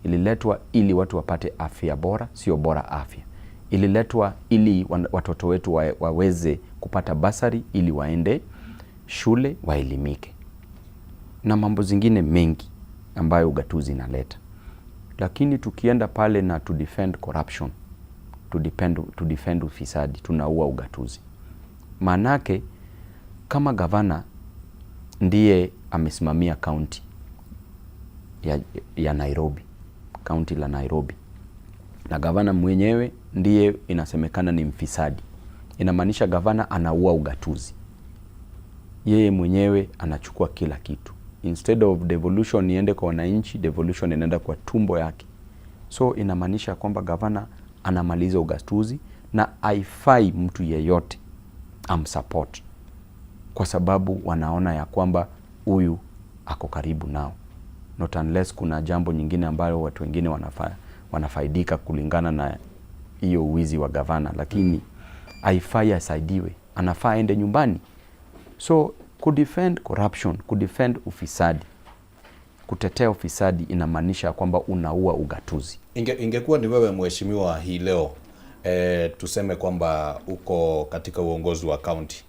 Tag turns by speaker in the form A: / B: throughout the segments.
A: ililetwa ili watu wapate afya bora, sio bora afya. Ililetwa ili watoto wetu waweze kupata basari ili waende shule waelimike. Na mambo zingine mengi ambayo ugatuzi inaleta. Lakini tukienda pale na to defend corruption, to defend ufisadi, tunaua ugatuzi. Manake kama gavana ndiye amesimamia county ya Nairobi, county la Nairobi, na gavana mwenyewe ndiye inasemekana ni mfisadi, inamaanisha gavana anaua ugatuzi. Yeye mwenyewe anachukua kila kitu. Instead of devolution iende kwa wananchi, devolution inaenda kwa tumbo yake. So inamaanisha kwamba gavana anamaliza ugatuzi na haifai mtu yeyote amsupport, kwa sababu wanaona ya kwamba huyu ako karibu nao. Not unless kuna jambo nyingine ambayo watu wengine wanafaidika kulingana na hiyo uwizi wa gavana, lakini haifai asaidiwe, anafaa aende nyumbani. So kudefend corruption, kudefend ufisadi, kutetea ufisadi inamaanisha kwamba unaua ugatuzi.
B: Ingekuwa ni wewe mheshimiwa hii leo, tuseme kwamba uko katika uongozi wa county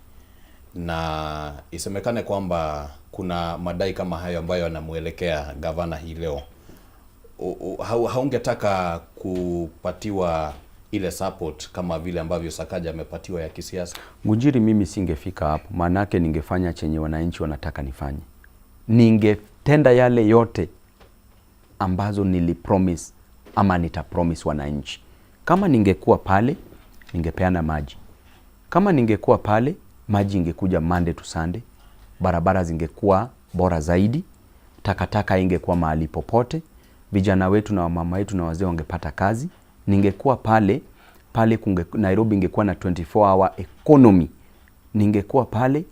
B: na isemekane kwamba kuna madai kama hayo ambayo yanamuelekea gavana hii leo, haungetaka kupatiwa ile support kama vile ambavyo Sakaja amepatiwa ya kisiasa?
A: Mujiri, mimi singefika hapo, maanake ningefanya chenye wananchi wanataka nifanye. Ningetenda yale yote ambazo nilipromise ama nitapromise wananchi. Kama ningekuwa pale, ningepeana maji. Kama ningekuwa pale, maji ingekuja Monday to Sunday, barabara zingekuwa bora zaidi, takataka ingekuwa mahali popote, vijana wetu na wamama wetu na wazee wangepata kazi. Ningekuwa pale Nairobi ingekuwa na 24-hour economy. Ningekuwa pale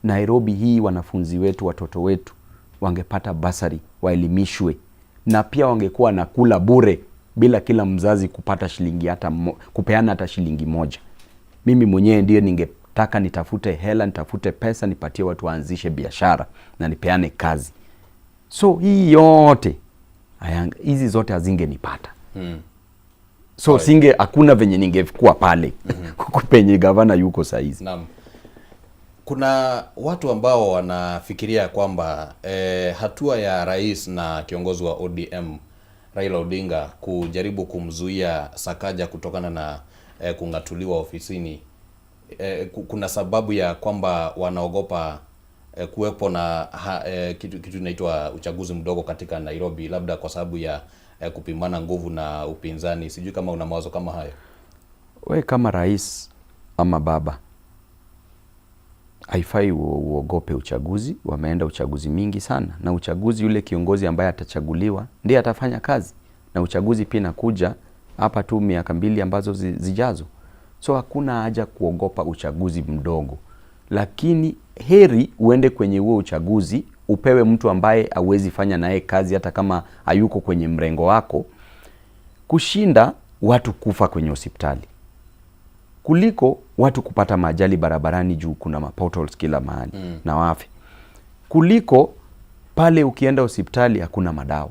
A: Nairobi hii, wanafunzi wetu, watoto wetu wangepata basari, waelimishwe, na pia wangekuwa na kula bure bila kila mzazi kupata shilingi kupeana hata shilingi moja. Mimi mwenyewe ndiye ningetaka nitafute hela, nitafute pesa, nipatie watu waanzishe biashara na nipeane kazi. So hii yote hizi zote hazingenipata. So hakuna venye ningekuwa pale penye gavana yuko saizi.
B: Naam. Kuna watu ambao wanafikiria kwamba hatua ya rais na kiongozi wa ODM Raila Odinga kujaribu kumzuia Sakaja kutokana na kungatuliwa ofisini, kuna sababu ya kwamba wanaogopa kuwepo na kitu inaitwa uchaguzi mdogo katika Nairobi, labda kwa sababu ya kupimana nguvu na upinzani. Sijui kama una mawazo kama hayo.
A: We kama rais ama baba, haifai uogope uchaguzi. Wameenda uchaguzi mingi sana, na uchaguzi yule kiongozi ambaye atachaguliwa ndiye atafanya kazi, na uchaguzi pia inakuja hapa tu miaka 2 ambazo zijazo. So hakuna haja kuogopa uchaguzi mdogo, lakini heri uende kwenye huo uchaguzi upewe mtu ambaye hauwezi fanya naye kazi hata kama hayuko kwenye mrengo wako, kushinda watu kufa kwenye hospitali, kuliko watu kupata majali barabarani juu kuna potholes kila mahali na wafi, kuliko pale ukienda hospitali hakuna madawa,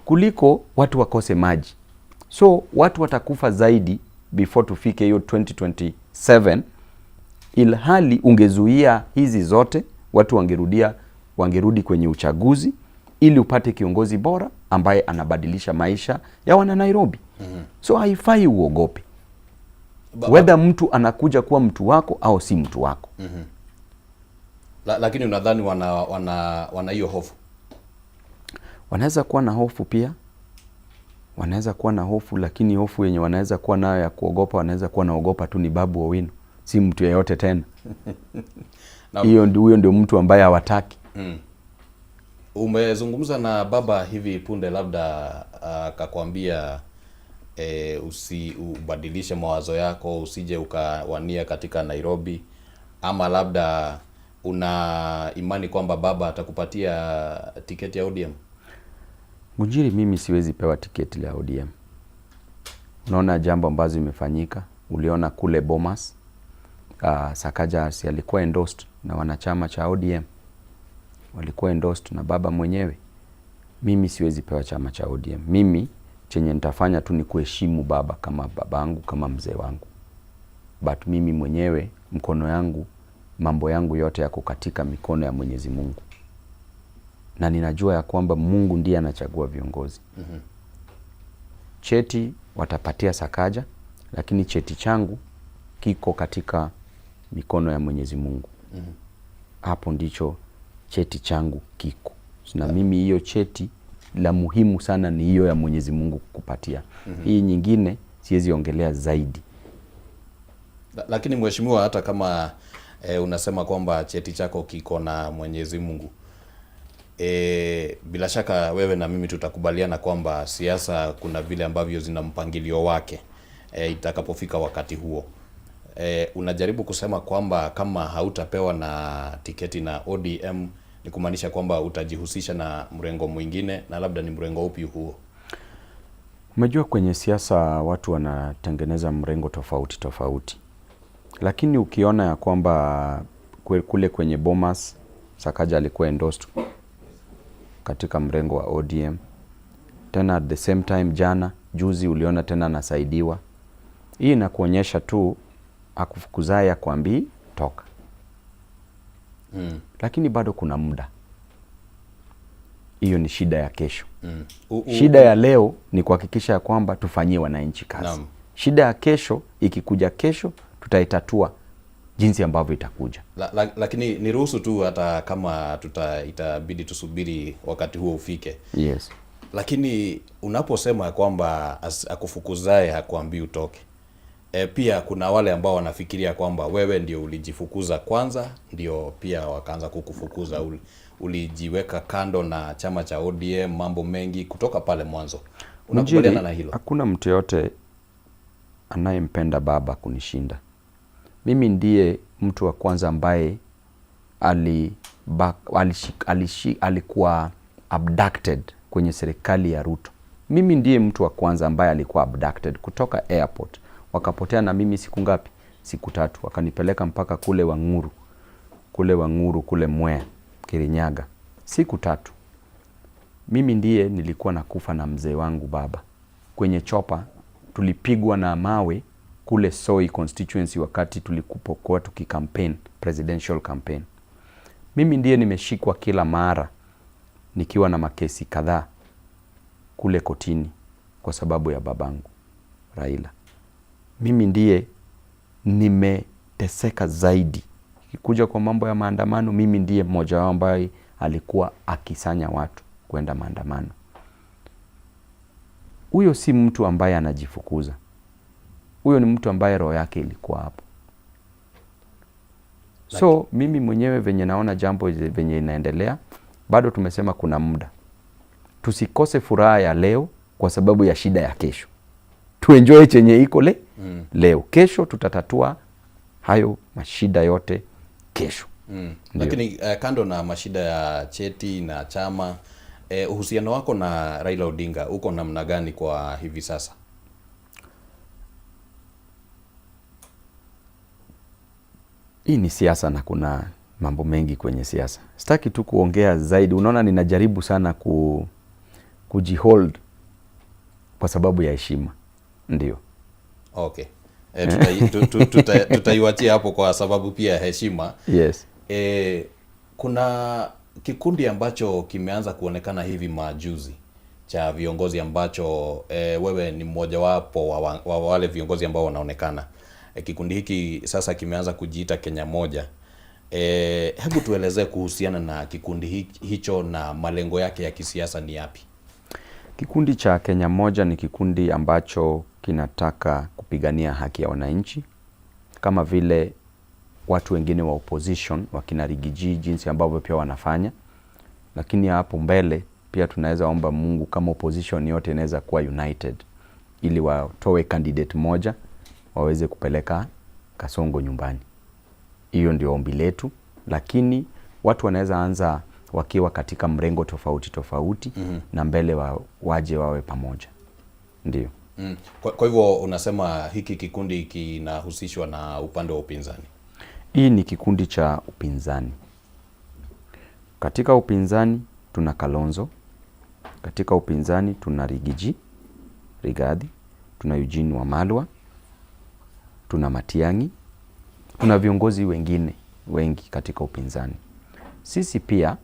A: kuliko watu wakose maji. So watu watakufa zaidi before tufike hiyo 2027, ilhali ungezuia hizi zote, watu wangerudi kwenye uchaguzi ili upate kiongozi bora ambaye anabadilisha maisha ya wana Nairobi. So haifai uogope whether mtu anakuja kuwa mtu wako au si mtu wako.
B: Lakini unadhani wana hiyo hofu?
A: Wanaweza kuwa na hofu pia. Wanaweza kuwa na hofu, lakini hofu yenye wanaweza kuwa nayo ya kuogopa, wanaweza kuwa naogopa tu ni Babu Owino, si mtu yeyote tena. Huyo ndio mtu ambaye hawataki.
B: Umezungumza na baba hivi punde, labda akakwambia usibadilishe mawazo yako, usije ukawania katika Nairobi, ama labda una imani kwamba baba atakupatia tiketi ya ODM?
A: Mujiri, mimi siwezi pewa tiketi ya ODM. Unaona jambo ambazo imefanyika, uliona kule Bomas, Sakaja alikuwa endorsed na wanachama cha ODM, walikuwa endorsed na baba mwenyewe. Mimi siwezi pewa chama cha ODM. Mimi chenye nitafanya tu ni kuheshimu baba kama babangu, kama mzee wangu. But mimi mwenyewe mkono yangu, mambo yangu yote yako katika mikono ya Mwenyezi Mungu. Na ninajua ya kwamba Mungu ndiye anachagua viongozi. Cheti watapatia Sakaja, lakini cheti changu kiko katika mikono ya Mwenyezi Mungu. Hapo ndicho cheti changu kiko. Na mimi hiyo cheti la muhimu sana ni hiyo ya Mwenyezi Mungu kukupatia. Hii nyingine siwezi ongelea zaidi.
B: Lakini mheshimiwa, hata kama unasema kwamba cheti chako kiko na Mwenyezi Mungu, bila shaka wewe na mimi tutakubaliana kwamba siasa kuna vile ambavyo zina mpangilio wake itakapofika wakati huo. Unajaribu kusema kwamba kama hautapewa na tiketi na ODM ni kumaanisha kwamba utajihusisha na mrengo mwingine, na labda ni mrengo upi huo?
A: Umejua kwenye siasa watu wanatengeneza mrengo tofauti tofauti. Lakini ukiona ya kwamba kule kwenye Bomas Sakaja alikuwa endorsed katika mrengo wa ODM. Tena at the same time juzi uliona tena anasaidiwa. Hii inakuonyesha tu akufukuzaye akwambii toka. Lakini bado kuna muda. Hiyo ni shida ya kesho. Shida ya leo ni kuhakikisha ya kwamba tufanyie wananchi kazi. Shida ya kesho ikikuja kesho tutaitatua jinsi ambavyo itakuja.
B: Lakini niruhusu tu hata kama itabidi tusubiri wakati huo ufike.
A: Yes.
B: Lakini unaposema kwamba akufukuzaye hakuambii utoke, pia kuna wale ambao wanafikiria kwamba wewe ndio ulijifukuza kwanza, ndio pia wakaanza kukufukuza. Ulijiweka kando na chama cha ODM, mambo mengi kutoka pale mwanzo. Unakubaliana na hilo?
A: Hakuna mtu yote anayempenda baba kunishinda. Mimi ndiye mtu wa kwanza ambaye alikuwa abducted kwenye serikali ya Ruto. Mimi ndiye mtu wa kwanza ambaye alikuwa abducted kutoka airport. Wakapotea na mimi siku ngapi? Siku 3. Wakanipeleka mpaka kule Wanguru, kule Mwea, Kirinyaga. Siku 3. Mimi ndiye nilikuwa nakufa na mzee wangu baba. Kwenye chopa tulipigwa na mawe kule Soi constituency wakati tulikupokuwa tukikampaign, presidential campaign. Mimi ndiye nimeshikwa kila mara nikiwa na makesi kadhaa kule kotini kwa sababu ya babangu Raila. Mimi ndiye nimeteseka zaidi. Ikikuja kwa mambo ya maandamano, mimi ndiye mmoja wao ambaye alikuwa akisanya watu kwenda maandamano. Huyo si mtu ambaye anajifukuza. Huyo ni mtu ambaye roho yake ilikuwa hapo. So mimi mwenyewe venye naona jambo venye inaendelea, bado tumesema kuna muda. Tusikose furaha ya leo kwa sababu ya shida ya kesho. Tuenjoy chenye iko leo. Kesho tutatatua hayo mashida yote kesho.
B: Lakini kando na mashida ya cheti na chama, uhusiano wako na Raila Odinga uko namna gani kwa hivi sasa?
A: Hii ni siasa na kuna mambo mengi kwenye siasa. Sitaki tu kuongea zaidi. Unaona ninajaribu sana kujihold kwa sababu ya heshima. Ndio.
B: Okay. Tutaiwachia hapo kwa sababu pia heshima.
A: Yes.
B: Kuna kikundi ambacho kimeanza kuonekana hivi majuzi cha viongozi ambacho wewe ni mmoja wapo wa wale viongozi ambao wanaonekana. Kikundi hiki sasa kimeanza kujiita Kenya Moja. Hebu tuelezee kuhusiana na kikundi hicho na malengo yake ya kisiasa ni yapi?
A: Kikundi cha Kenya Moja ni kikundi ambacho kinataka kupigania haki ya wananchi, kama vile watu wengine wa opposition wakina Rigiji jinsi ambavyo pia wanafanya. Lakini hapo mbele pia tunaweza omba Mungu kama opposition yote inaweza kuwa united ili watoe candidate moja waweze kupeleka Kasongo nyumbani. Hiyo ndio ombi letu, lakini watu wanaweza anza wakiwa katika mrengo tofauti tofauti na mbele waje wawe pamoja. Ndio.
B: Kwa hivyo unasema hiki kikundi kinahusishwa na upande wa upinzani?
A: Hii ni kikundi cha upinzani. Katika upinzani tuna Kalonzo, Katika upinzani tuna Rigathi, tuna Eugene Wamalwa, tuna Matiang'i, tuna viongozi wengine wengi katika upinzani. Sisi pia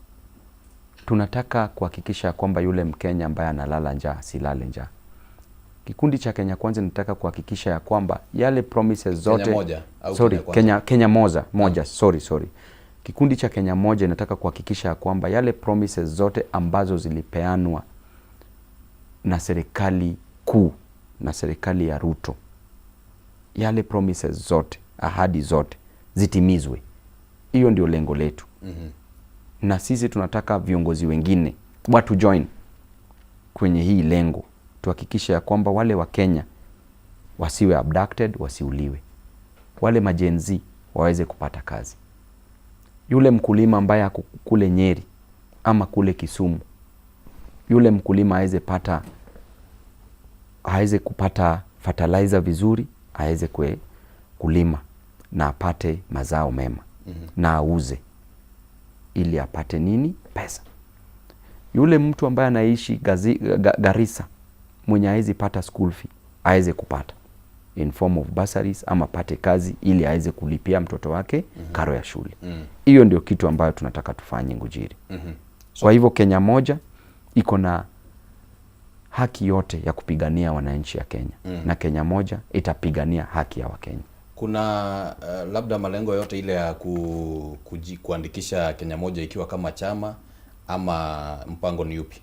A: tunataka kuhakikisha kwamba yule Mkenya ambaye analala njaa silale njaa. Kikundi cha Kenya Kwanza nataka kuhakikisha ya kwamba yale promises zote
B: Kenya moja, au
A: Kenya moja, sorry. Kikundi cha Kenya Moja inataka kuhakikisha ya kwamba yale promises zote ambazo zilipeanwa na serikali kuu na serikali ya Ruto, yale promises zote, ahadi zote zitimizwe. Hiyo ndio lengo letu. Na sisi tunataka viongozi wengine watu join kwenye hii lengo, tuhakikishe ya kwamba wale wa Kenya wasiwe abducted, wasiuliwe. Wale majenzi waweze kupata kazi. Yule mkulima ambaye kule Nyeri ama kule Kisumu, yule mkulima aweze kupata fertilizer vizuri, aweze kulima na apate mazao mema na auze ili apate nini? Pesa. Yule mtu ambaye anaishi Garissa mwenye aweze pata school fee, aweze kupata in form of bursaries ama pate kazi ili aweze kulipia mtoto wake karo ya shule. Hiyo ndio kitu ambayo tunataka tufanye Ngujiri. Kwa hivyo Kenya Moja iko na haki yote ya kupigania wananchi ya Kenya. Na Kenya Moja itapigania haki ya Wakenya.
B: Kuna labda malengo yote ile ya kuandikisha Kenya Moja ikiwa kama chama, ama mpango ni upi?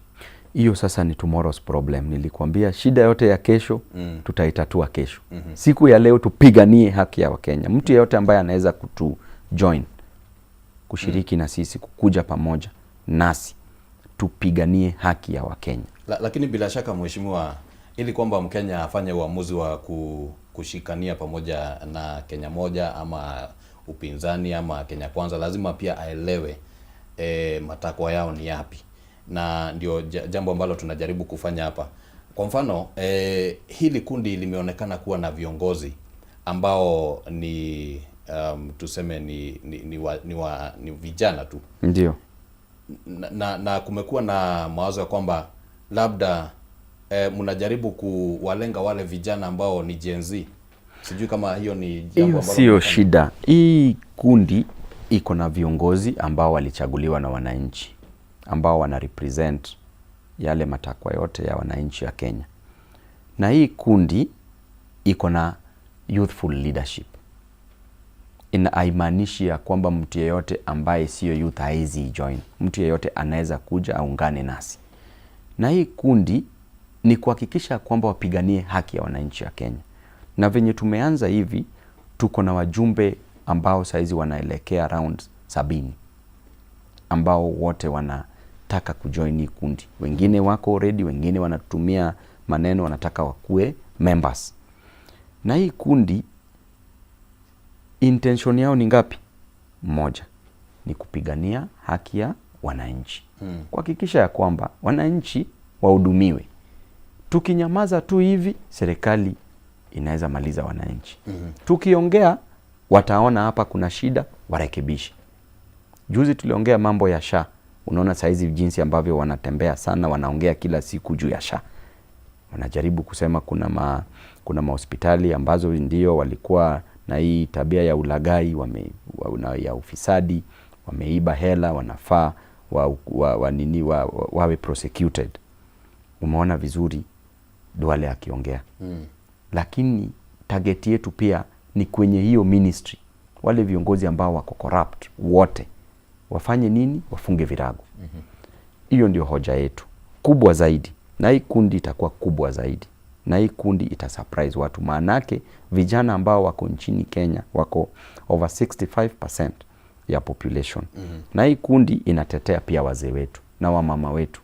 A: Hiyo sasa ni tomorrow's problem. Nilikwambia shida yote ya kesho tutaitatua kesho. Siku ya leo tupiganie haki ya Wakenya. Mtu yeyote ambaye anaweza join kushiriki na sisi, kukuja pamoja nasi tupiganie haki ya Wakenya.
B: Lakini bila shaka mheshimiwa, ili kwamba Mkenya afanye uamuzi wa kushikania pamoja na Kenya Moja ama upinzani ama Kenya Kwanza, lazima pia aelewe matakwa yao ni yapi. Na ndio jambo ambalo tunajaribu kufanya hapa. Kwa mfano, hili kundi limeonekana kuwa na viongozi ambao ni tuseme ni vijana tu.
A: Ndio.
B: Na kumekuwa na mawazo ya kwamba labda mnajaribu kuwalenga wale vijana ambao ni Gen Z. Sijui kama hiyo ni jambo ambalo
A: sio shida. Hii kundi iko na viongozi ambao walichaguliwa na wananchi, ambao wana represent yale matakwa yote ya wananchi ya Kenya. Na hii kundi iko na youthful leadership. Haimaanishi ya kwamba mtu yeyote ambaye sio youth haizi join. Mtu yeyote anaweza kuja aungane nasi. Na hii kundi ni kuhakikisha kwamba wapiganie haki ya wananchi ya Kenya. Na venye tumeanza hivi, tuko na wajumbe ambao saizi wanaelekea around 70 ambao wote wanataka kujoin hii kundi. Wengine wako already, wengine wanatumia maneno wanataka wakue members. Na hii kundi intention yao ni ngapi? Moja, ni kupigania haki ya wananchi. Kuhakikisha ya kwamba wananchi wahudumiwe. Tukinyamaza tu hivi, serikali inaweza maliza wananchi. Tukiongea, wataona hapa kuna shida, warekebishe. Juzi tuliongea mambo ya SHA. Unaona saizi jinsi ambavyo wanatembea sana, wanaongea kila siku juu ya SHA. Wanajaribu kusema kuna mahospitali ambazo ndio walikuwa na hii tabia ya ulaghai, ya ufisadi, wameiba hela, wanafaa wawe prosecuted. Umeona vizuri Duale akiongea. Lakini target yetu pia ni kwenye hiyo ministry. Wale viongozi ambao wako corrupt wote wafanye nini? Wafunge virago. Hiyo ndio hoja yetu kubwa zaidi. Na hii kundi itakuwa kubwa zaidi. Na hii kundi itasurprise watu. Maanake vijana ambao wako nchini Kenya wako over 65% ya population. Na hii kundi inatetea pia wazee wetu na wamama wetu.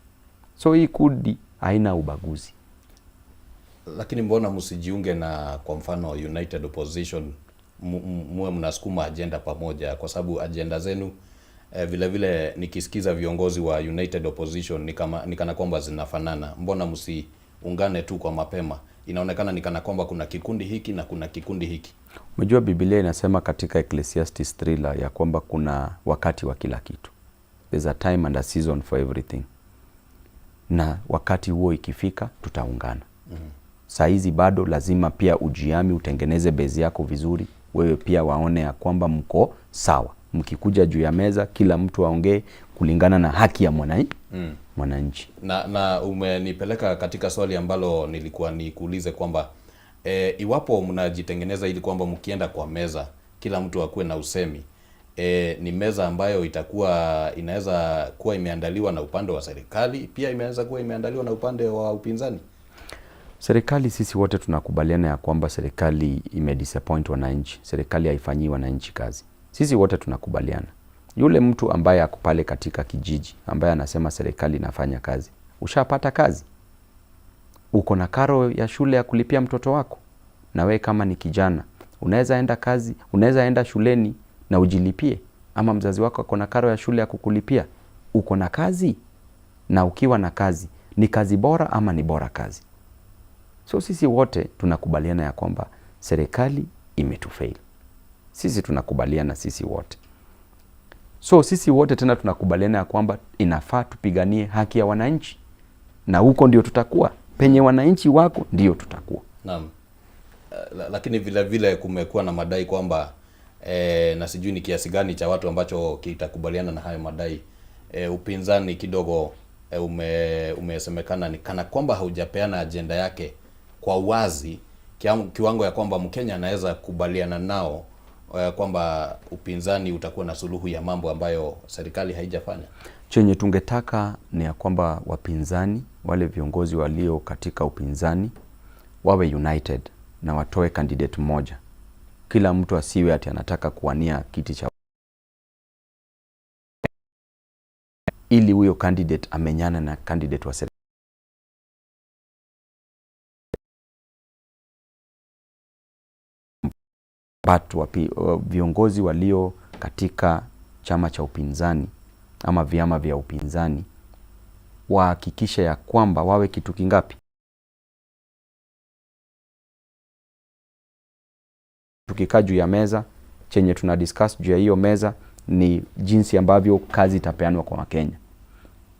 A: So hii kundi haina ubaguzi.
B: Lakini mbona msijiunge na kwa mfano United Opposition, muwe mnasukuma agenda pamoja? Kwa sababu agenda zenu vile vile nikisikiza viongozi wa United Opposition ni kana kwamba zinafanana. Mbona msiungane tu kwa mapema? Inaonekana ni kana kwamba kuna kikundi hiki na kuna kikundi hiki.
A: Unajua Biblia inasema katika Ecclesiastes 3 ya kwamba kuna wakati wa kila kitu. There's a time and a season for everything. na wakati huo ikifika tutaungana. Saa hizi bado lazima pia ujiami, utengeneze bezi yako vizuri, wewe pia waone ya kwamba mko sawa. Mkikuja juu ya meza, kila mtu aongee kulingana na haki ya mwananchi.
B: Na umenipeleka katika swali ambalo nilikuwa nikuulize kwamba iwapo mnajitengeneza ili kwamba mkienda kwa meza kila mtu akuwe na usemi, ni meza ambayo inaweza kuwa imeandaliwa na upande wa serikali, pia inaweza kuwa imeandaliwa na upande wa upinzani?
A: Serikali, sisi wote tunakubaliana ya kwamba serikali imedisappoint wananchi. Serikali haifanyii wananchi kazi. Sisi wote tunakubaliana. Yule mtu ambaye ako pale katika kijiji ambaye anasema serikali inafanya kazi, ushapata kazi? Uko na karo ya shule ya kulipia mtoto wako? Na we kama ni kijana, unaweza enda kazi, unaweza enda shuleni na ujilipie, ama mzazi wako ako na karo ya shule ya kukulipia? Uko na kazi? Na ukiwa na kazi, ni kazi bora ama ni bora kazi? So sisi wote tunakubaliana ya kwamba serikali imetufail. Sisi tunakubaliana sisi wote. So sisi wote tena tunakubaliana ya kwamba inafaa tupiganie haki ya wananchi, na huko ndio tutakuwa. Penye wananchi wako ndio tutakuwa.
B: Naam. Lakini vile vile kumekuwa na madai kwamba na sijui ni kiasi gani cha watu ambacho kitakubaliana na hayo madai, upinzani kidogo umesemekana ni kana kwamba haujapeana ajenda yake kwa wazi, kiwango ya kwamba Mkenya anaweza kubaliana nao kwamba upinzani utakuwa na suluhu ya mambo ambayo serikali haijafanya.
A: Chenye tungetaka ni ya kwamba wapinzani, wale viongozi walio katika upinzani wawe united na watoe candidate mmoja. Kila mtu asiwe ati anataka kuwania kiti cha, ili huyo candidate amenyana na candidate wa serikali. But viongozi walio katika chama cha upinzani ama vyama vya upinzani wahakikisha ya kwamba wawe kitu kingapi? Tukikaa juu ya meza, chenye tuna discuss juu ya hiyo meza ni jinsi ambavyo kazi itapeanwa kwa Wakenya,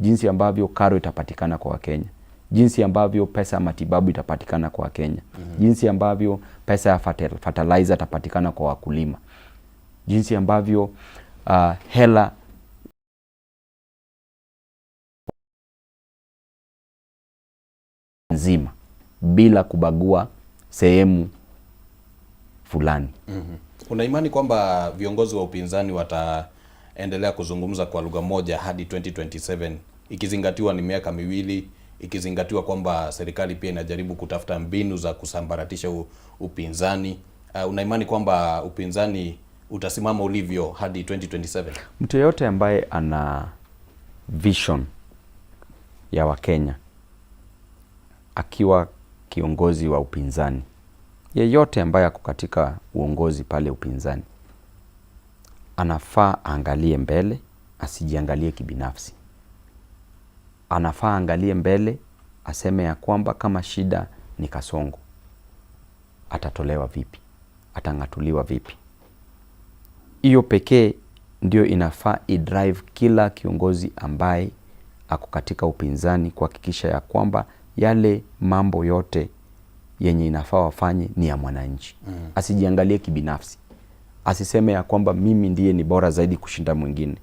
A: jinsi ambavyo karo itapatikana kwa Wakenya, jinsi ambavyo pesa ya matibabu itapatikana kwa Wakenya, jinsi ambavyo pesa ya fertilizer itapatikana kwa wakulima, jinsi ambavyo hela nzima bila kubagua sehemu fulani.
B: Una imani kwamba viongozi wa upinzani wataendelea kuzungumza kwa lugha moja hadi 2027, ikizingatiwa ni miaka miwili, ikizingatiwa kwamba serikali pia inajaribu kutafuta mbinu za kusambaratisha upinzani? Una imani kwamba upinzani utasimama ulivyo hadi 2027?
A: Mtu yeyote ambaye ana vision ya Wakenya akiwa kiongozi wa upinzani, yeyote ambaye ako katika uongozi pale upinzani, anafaa angalie mbele, asijiangalie kibinafsi. Anafaa angalie mbele, aseme ya kwamba kama shida ni Kasongo, atatolewa vipi? Atangatuliwa vipi? Hiyo pekee ndio inafaa idrive kila kiongozi ambaye ako katika upinzani, kuhakikisha ya kwamba yale mambo yote yenye inafaa wafanye ni ya mwananchi. Asijiangalie kibinafsi. Asiseme ya kwamba mimi ndiye ni bora zaidi kushinda mwingine.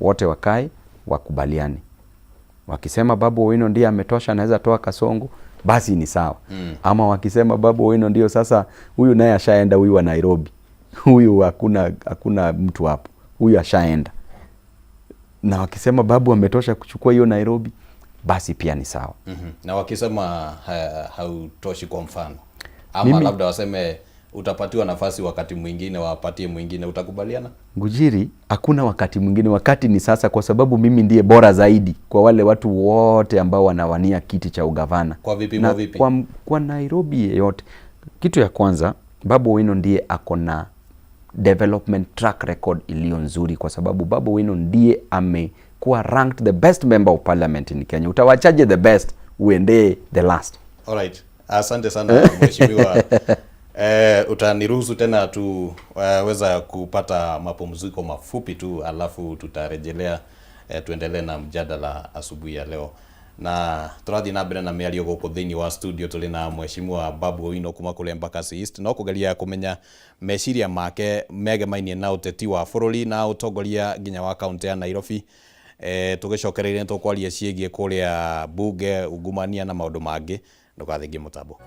A: Wote wakae wakubaliane. Wakisema Babu Owino ndiye ametosha, anaweza toa Kasongo, basi ni sawa. Ama wakisema Babu Owino ndio sasa, huyu naye ashaenda, huyu wa Nairobi, huyu hakuna mtu hapo, huyu ashaenda. Na wakisema Babu ametosha kuchukua hiyo Nairobi, basi pia ni sawa.
B: Na wakisema hautoshi kwa mfano, ama labda waseme utapatiwa nafasi wakati mwingine, wapatie mwingine, utakubaliana?
A: Ngujiri, hakuna wakati mwingine, wakati ni sasa, kwa sababu mimi ndiye bora zaidi kwa wale watu wote ambao wanawania kiti cha ugavana.
B: Kwa vipimo vipi?
A: Kwa Nairobi yeyote. Kitu ya kwanza, Babu Owino ndiye akona development track record iliyo nzuri, kwa sababu Babu Owino ndiye amekuwa ranked the best member of parliament in Kenya. Utawachaje the best uende the last?
B: Alright. Asante sana mheshimiwa. Utaniruhusu tena tuweza kupata mapumziko mafupi tu, alafu tutarejelea tuendelee na mjadala asubuhi ya leo. na turathi na mbere na miario guku thiini wa studio tuli na mheshimiwa Babu Owino kuma kule Embakasi East no kugeria kumenya meciria make megemainie na uteti wa bururi na utongoria nginya wa kaunti ya Nairobi. Tugicokereire tukwaria ciegie kuria bunge ungumania na maundu mangi ndugathingie mutambo.